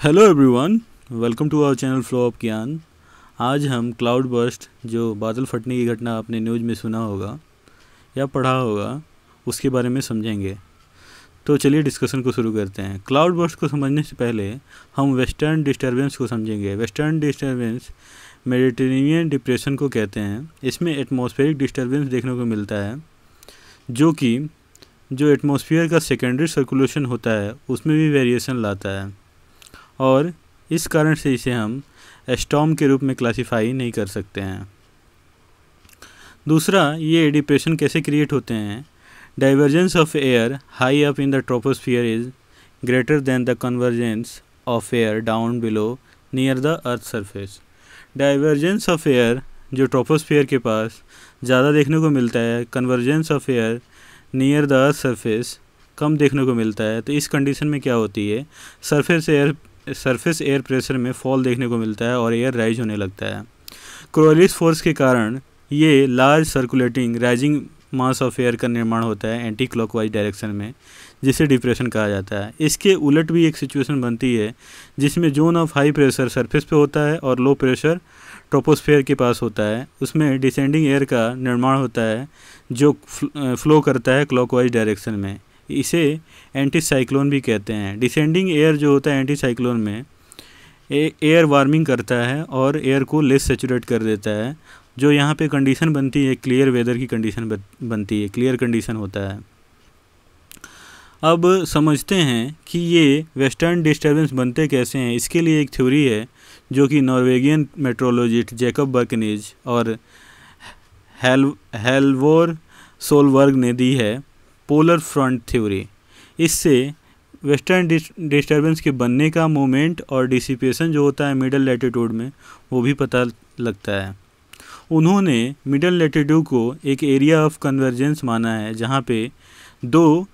Hello everyone, welcome to our channel flow of Gyan. आज हम cloud burst, जो बादल फटने की घटना आपने न्यूज़ में सुना होगा या पढ़ा होगा, उसके बारे में समझेंगे। तो चलिए डिस्कशन को शुरू करते हैं। क्लाउड बर्स्ट को समझने से पहले हम वेस्टर्न डिस्टर्बेंस को समझेंगे। वेस्टर्न डिस्टर्बेंस मेडिटेरेनियन डिप्रेशन को कहते हैं। इसमें एटमॉस्फेरिक डिस्टर्बेंस देखने को मिलता है, जो एटमॉस्फेयर का सेकेंडरी सर्कुलेशन होता है उसमें भी वेरिएशन लाता है, और इस कारण से इसे हम स्टॉर्म के रूप में क्लासिफाई नहीं कर सकते हैं। दूसरा, ये डिप्रेशन कैसे क्रिएट होते हैं। Divergence of air high up in the troposphere is greater than the convergence of air down below near the earth surface. Divergence of air जो ट्रोपोस्फियर के पास ज़्यादा देखने को मिलता है, convergence of air near the earth surface कम देखने को मिलता है। तो इस कंडीशन में क्या होती है, सरफेस एयर प्रेशर में फॉल देखने को मिलता है और एयर राइज होने लगता है। कोरियोलिस फोर्स के कारण ये large circulating rising mass of air का निर्माण होता है एंटी क्लॉकवाइज डायरेक्शन में, जिसे डिप्रेशन कहा जाता है। इसके उलट भी एक सिचुएशन बनती है जिसमें zone of high pressure surface पे होता है और लो प्रेशर ट्रोपोस्फेयर के पास होता है। उसमें डिसेंडिंग एयर का निर्माण होता है जो फ्लो करता है क्लॉकवाइज डायरेक्शन में। इसे एंटी साइक्लोन भी कहते हैं। डिसेंडिंग एयर जो होता है एंटी साइक्लोन में एयर वार्मिंग करता है और एयर को लेस सेचुरेट कर देता है, जो यहाँ पे कंडीशन बनती है क्लियर वेदर की कंडीशन बनती है, क्लियर कंडीशन होता है। अब समझते हैं कि ये वेस्टर्न डिस्टर्बेंस बनते कैसे हैं। इसके लिए एक थ्योरी है जो कि नॉर्वेगियन मेट्रोलॉजिस्ट जैकब बर्कनिज और हेल्वोर सोलबर्ग ने दी है, पोलर फ्रंट थ्योरी। इससे वेस्टर्न डिस्टर्बेंस के बनने का मोमेंट और डिसिपेशन जो होता है मिडल लैटिट्यूड में, वो भी पता लगता है। उन्होंने मिडल लैटिट्यूड को एक एरिया ऑफ कन्वर्जेंस माना है, जहाँ पे दो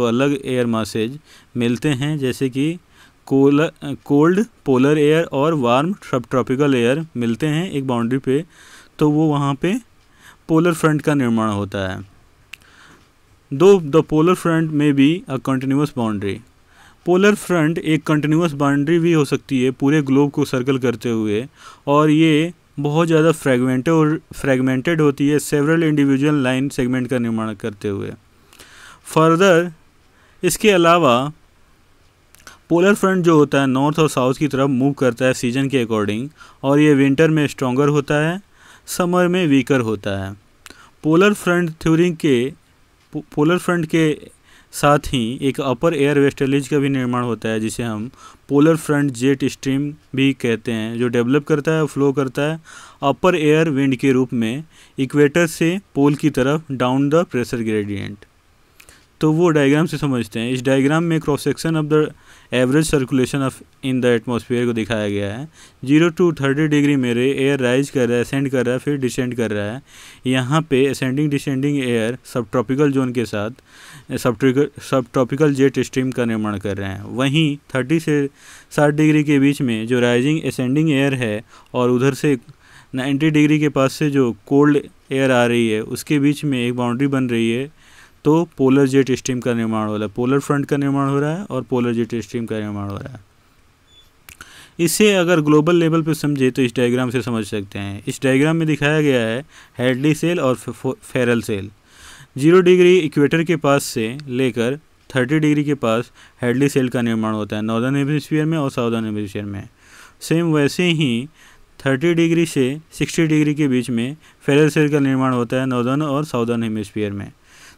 अलग एयर मासेज मिलते हैं, जैसे कि कोल्ड पोलर एयर और वार्म सब ट्रॉपिकल एयर मिलते हैं एक बाउंड्री पे, तो वो वहाँ पे पोलर फ्रंट का निर्माण होता है। द पोलर फ्रंट में भी a continuous boundary. Polar front एक कंटिन्यूस बाउंड्री भी हो सकती है पूरे ग्लोब को सर्कल करते हुए, और ये बहुत ज़्यादा फ्रेगमेंटेड होती है सेवरल इंडिविजुअल लाइन सेगमेंट का निर्माण करते हुए। फर्दर इसके अलावा पोलर फ्रंट जो होता है नॉर्थ और साउथ की तरफ मूव करता है सीजन के अकॉर्डिंग, और ये विंटर में स्ट्रॉन्गर होता है, समर में वीकर होता है। पोलर फ्रंट के साथ ही एक अपर एयर वेस्टर्लीज का भी निर्माण होता है, जिसे हम पोलर फ्रंट जेट स्ट्रीम भी कहते हैं, जो डेवलप करता है, फ्लो करता है अपर एयर विंड के रूप में इक्वेटर से पोल की तरफ डाउन द प्रेशर ग्रेडियंट। तो वो डायग्राम से समझते हैं। इस डायग्राम में cross section of the average circulation of in the atmosphere को दिखाया गया है। 0 to 30 डिग्री में एयर राइज कर रहा है, असेंड कर रहा है, फिर डिसेंड कर रहा है। यहाँ पे असेंडिंग डिसेंडिंग एयर सब ट्रॉपिकल जोन के साथ सब ट्रॉपिकल जेट स्ट्रीम का निर्माण कर रहे हैं। वहीं 30 से 60 डिग्री के बीच में जो राइजिंग असेंडिंग एयर है और उधर से 90 डिग्री के पास से जो कोल्ड एयर आ रही है, उसके बीच में एक बाउंड्री बन रही है, तो पोलर जेट स्ट्रीम का निर्माण हो रहा है। पोलर फ्रंट का निर्माण हो रहा है और पोलर जेट स्ट्रीम का निर्माण हो रहा है। इसे अगर ग्लोबल लेवल पे समझे तो इस डायग्राम से समझ सकते हैं। इस डायग्राम में दिखाया गया है हैडली सेल और फेरल सेल। 0 डिग्री इक्वेटर के पास से लेकर 30 डिग्री के पास हैडली सेल का निर्माण होता है, नॉर्दर्न हेमिस्फीयर में और साउदर्न हेमिस्फीयर में। सेम वैसे ही 30 डिग्री से 60 डिग्री के बीच में फेरल सेल का निर्माण होता है, नॉर्दर्न और साउदर्न हेमिस्फीयर में।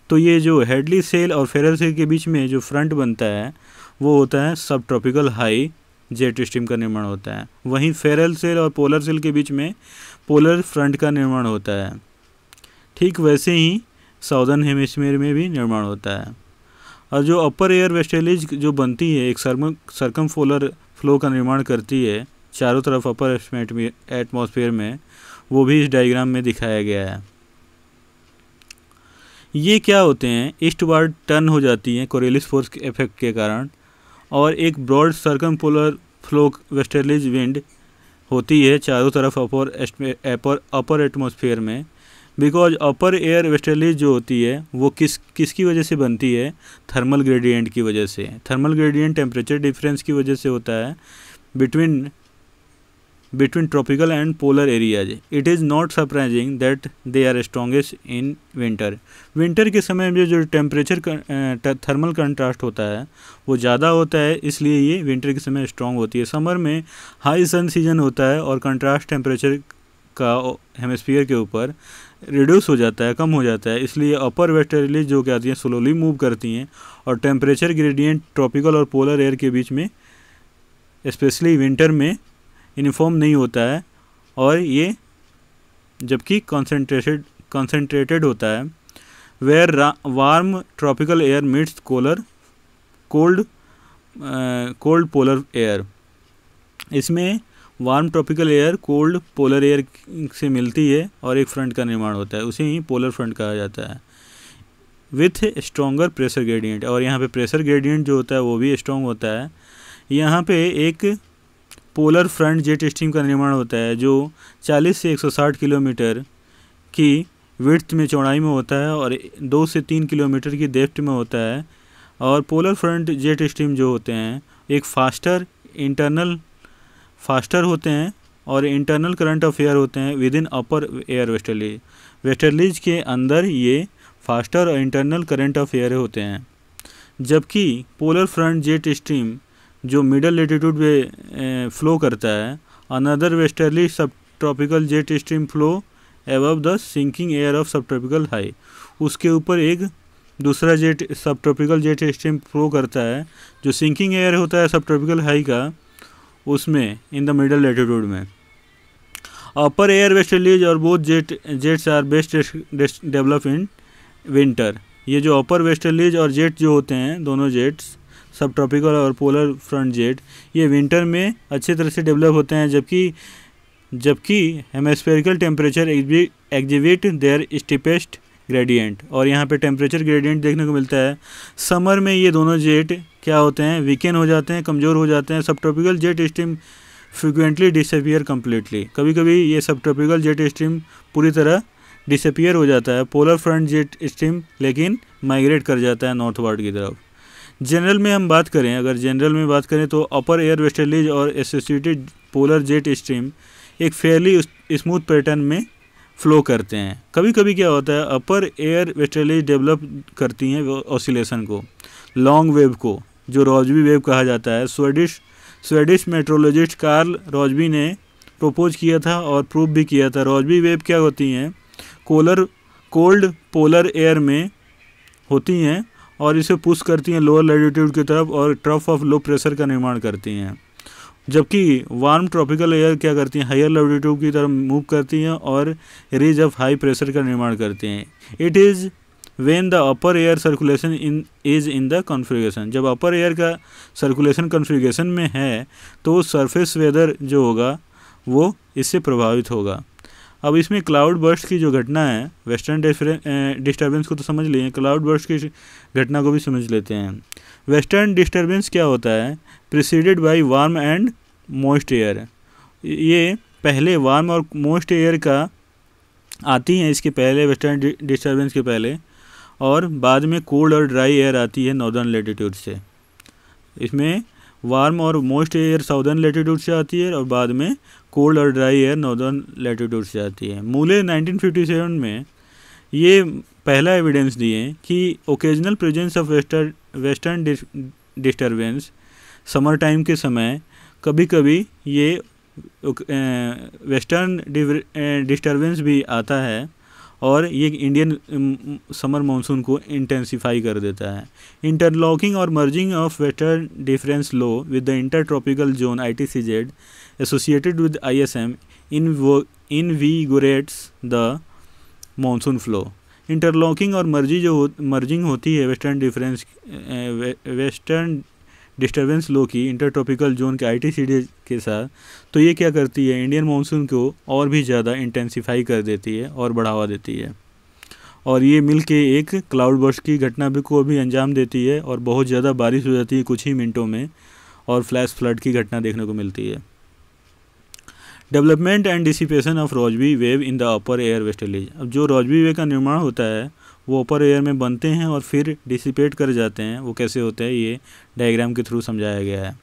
तो ये जो हैडली सेल और फेरल सेल के बीच में जो फ्रंट बनता है वो होता है सब ट्रॉपिकल हाई जेट स्ट्रीम का निर्माण होता है। वहीं फेरल सेल और पोलर सेल के बीच में पोलर फ्रंट का निर्माण होता है। ठीक वैसे ही साउदर्न हेमिस्फीयर में भी निर्माण होता है। और जो अपर एयर वेस्टर्लीज जो बनती है, एक सर्कमपोलर फ्लो का निर्माण करती है चारों तरफ अपर एटमॉस्फेयर में, वो भी इस डायग्राम में दिखाया गया है। ये क्या होते हैं, ईस्टवर्ड टर्न हो जाती हैं कोरियोलिस फोर्स के इफेक्ट के कारण, और एक ब्रॉड सर्कमपोलर फ्लो वेस्टर्लीज विंड होती है चारों तरफ अपर एटमॉस्फेयर में, बिकॉज अपर एयर वेस्टर्लीज जो होती है वो किसकी वजह से बनती है, थर्मल ग्रेडियंट की वजह से। थर्मल ग्रेडियंट टेम्परेचर डिफरेंस की वजह से होता है between tropical and polar areas. It is not surprising that they are strongest in winter. Winter के समय में जो टेम्परेचर थर्मल कंट्रास्ट होता है वो ज़्यादा होता है, इसलिए ये विंटर के समय स्ट्रॉन्ग होती है। समर में हाई सन सीजन होता है और कंट्रास्ट टेम्परेचर का हेमिस्फीयर के ऊपर रिड्यूस हो जाता है, कम हो जाता है, इसलिए अपर वेस्टर्लीज जो क्या आती हैं स्लोली मूव करती हैं और टेम्परेचर ग्रेडियंट ट्रॉपिकल और पोलर एयर के बीच में स्पेशली विंटर में यूनिफॉर्म नहीं होता है, और ये जबकि कॉन्सेंट्रेटेड होता है। Where warm tropical air meets cold polar air. इसमें warm tropical air cold polar air से मिलती है और एक फ्रंट का निर्माण होता है, उसे ही पोलर फ्रंट कहा जाता है। विथ स्ट्रॉन्गर प्रेशर ग्रेडियंट, और यहाँ पे प्रेशर ग्रेडियंट जो होता है वो भी स्ट्रॉन्ग होता है। यहाँ पे एक पोलर फ्रंट जेट स्ट्रीम का निर्माण होता है जो 40 से 160 किलोमीटर की विड्थ में चौड़ाई में होता है और 2 से 3 किलोमीटर की डेप्थ में होता है। और पोलर फ्रंट जेट स्ट्रीम जो होते हैं एक फास्टर होते हैं और इंटरनल करंट ऑफ एयर होते हैं with in upper air westerlies. Westerlies के अंदर ये फास्टर और इंटरनल करंट ऑफ एयर होते हैं, जबकि पोलर फ्रंट जेट स्ट्रीम जो मिडल लेटीट्यूड में फ्लो करता है, another westerly sub tropical jet stream flow above the sinking air of sub tropical high. उसके ऊपर एक दूसरा सब ट्रॉपिकल जेट स्ट्रीम फ्लो करता है जो सिंकिंग एयर होता है सब ट्रॉपिकल हाई का, उसमें इन द मिडल लेटीट्यूड में। अपर एयर वेस्टर्लीज और both jets are best develop in winter. ये जो अपर वेस्टर्लीज और जेट जो होते हैं, दोनों जेट्स सब ट्रॉपिकल और पोलर फ्रंट जेट, ये विंटर में अच्छे तरह से डेवलप होते हैं, जबकि hemispherical temperature exhibit their steepest gradient. और यहाँ पे टेम्परेचर ग्रेडियंट देखने को मिलता है। समर में ये दोनों जेट क्या होते हैं, वीकेन हो जाते हैं, कमज़ोर हो जाते हैं। सब tropical jet stream frequently disappear completely. कभी कभी ये सब ट्रॉपिकल जेट स्ट्रीम पूरी तरह डिसअपियर हो जाता है। पोलर फ्रंट जेट स्ट्रीम लेकिन माइग्रेट कर जाता है नॉर्थवर्ड की तरफ। जनरल में हम बात करें, अगर जनरल में बात करें तो अपर एयर वेस्टर्लीज और एसोसिएटेड पोलर जेट स्ट्रीम एक फेयरली स्मूथ पैटर्न में फ्लो करते हैं। कभी कभी क्या होता है, अपर एयर वेस्टर्लीज डेवलप करती हैं ऑसिलेशन को, लॉन्ग वेव को, जो रॉजबी वेव कहा जाता है। स्वेडिश मेट्रोलॉजिस्ट कार्ल रॉजबी ने प्रपोज किया था और प्रूव भी किया था। रॉजबी वेव क्या होती हैं, कोल्ड पोलर एयर में होती हैं और इसे पुश करती हैं लोअर लैटिट्यूड की तरफ और ट्रफ ऑफ लो प्रेशर का निर्माण करती हैं, जबकि वार्म ट्रॉपिकल एयर क्या करती हैं, हायर लैटिट्यूड की तरफ मूव करती हैं और रीज ऑफ हाई प्रेशर का निर्माण करती हैं। It is when the upper air circulation is in the configuration. जब अपर एयर का सर्कुलेशन कॉन्फ़िगरेशन में है तो सरफेस वेदर जो होगा वो इससे प्रभावित होगा। अब इसमें क्लाउड बर्स्ट की जो घटना है, वेस्टर्न डिस्टर्बेंस को तो समझ लिए, क्लाउड बर्स्ट की घटना को भी समझ लेते हैं। वेस्टर्न डिस्टर्बेंस क्या होता है, preceded by warm and moist air. ये पहले वार्म और मॉइस्ट एयर का आती हैं इसके पहले, वेस्टर्न डिस्टर्बेंस के पहले, और बाद में कोल्ड और ड्राई एयर आती है नॉर्दर्न लेटीट्यूड से। इसमें वार्म और मॉइस्ट एयर साउदर्न लेटीट्यूड से आती है और बाद में कोल्ड और ड्राई एयर नॉर्दर्न लेटीट्यूड से आती है। मूले 1957 में ये पहला एविडेंस दिए कि occasional presence of western disturbance summer time के समय कभी कभी ये वेस्टर्न डिस्टर्बेंस भी आता है और ये इंडियन समर मानसून को इंटेंसिफाई कर देता है। इंटरलॉकिंग और merging of western difference low with the inter tropical zone ITCZ associated with ISM invigorates the monsoon flow. Interlocking और मर्जिंग होती है वेस्टर्न डिस्टर्बेंस लो की इंटर ट्रॉपिकल जोन के ITCZ के साथ, तो ये क्या करती है, इंडियन मानसून को और भी ज़्यादा इंटेंसिफाई कर देती है और बढ़ावा देती है, और ये मिल के एक क्लाउड बर्स्ट की घटना को भी अंजाम देती है और बहुत ज़्यादा बारिश हो जाती है कुछ ही मिनटों में और फ्लैश फ्लड की घटना देखने को मिलती है। Development and dissipation of Rossby wave in the upper air westerlies. अब जो रोजबी वेव का निर्माण होता है वो अपर एयर में बनते हैं और फिर डिसिपेट कर जाते हैं। वो कैसे होते हैं ये डायग्राम के थ्रू समझाया गया है।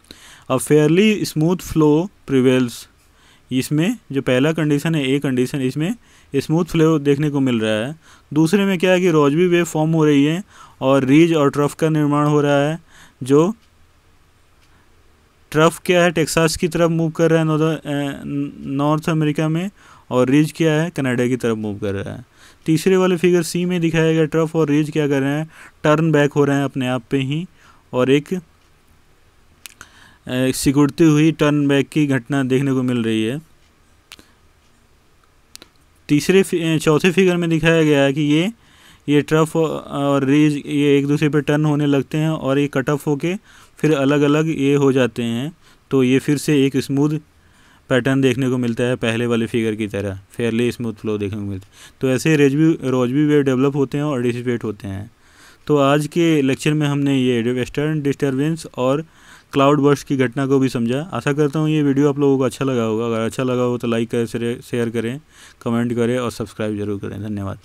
अब फेयरली स्मूथ फ्लो प्रिवेल्स, इसमें जो पहला कंडीशन है ए कंडीशन, इसमें स्मूथ फ्लो देखने को मिल रहा है। दूसरे में क्या है कि रोजबी वेव फॉर्म हो रही है और रिज और ट्रफ का निर्माण हो रहा है। जो ट्रफ क्या है टेक्सास की तरफ मूव कर रहा है नॉर्थ अमेरिका में, और रिज क्या है कनाडा की तरफ मूव कर रहा है। तीसरे वाले फिगर सी में दिखाया गया ट्रफ और रिज क्या कर रहे हैं, टर्न बैक हो रहे हैं अपने आप पे ही, और एक सिकुड़ती हुई टर्न बैक की घटना देखने को मिल रही है। चौथे फिगर में दिखाया गया है कि ये ट्रफ और रिज ये एक दूसरे पे टर्न होने लगते हैं और ये कट ऑफ होके फिर अलग अलग ये हो जाते हैं। तो ये फिर से एक स्मूथ पैटर्न देखने को मिलता है पहले वाले फिगर की तरह, फेयरली स्मूथ फ्लो देखने को मिलता है। तो ऐसे रोजबी वेव डेवलप होते हैं और डिसिपेट होते हैं। तो आज के लेक्चर में हमने ये वेस्टर्न डिस्टर्बेंस और क्लाउड बर्स्ट की घटना को भी समझा। आशा करता हूँ ये वीडियो आप लोगों को अच्छा लगा होगा। अगर अच्छा लगा हो तो लाइक करें, शेयर करें, कमेंट करें और सब्सक्राइब जरूर करें। धन्यवाद।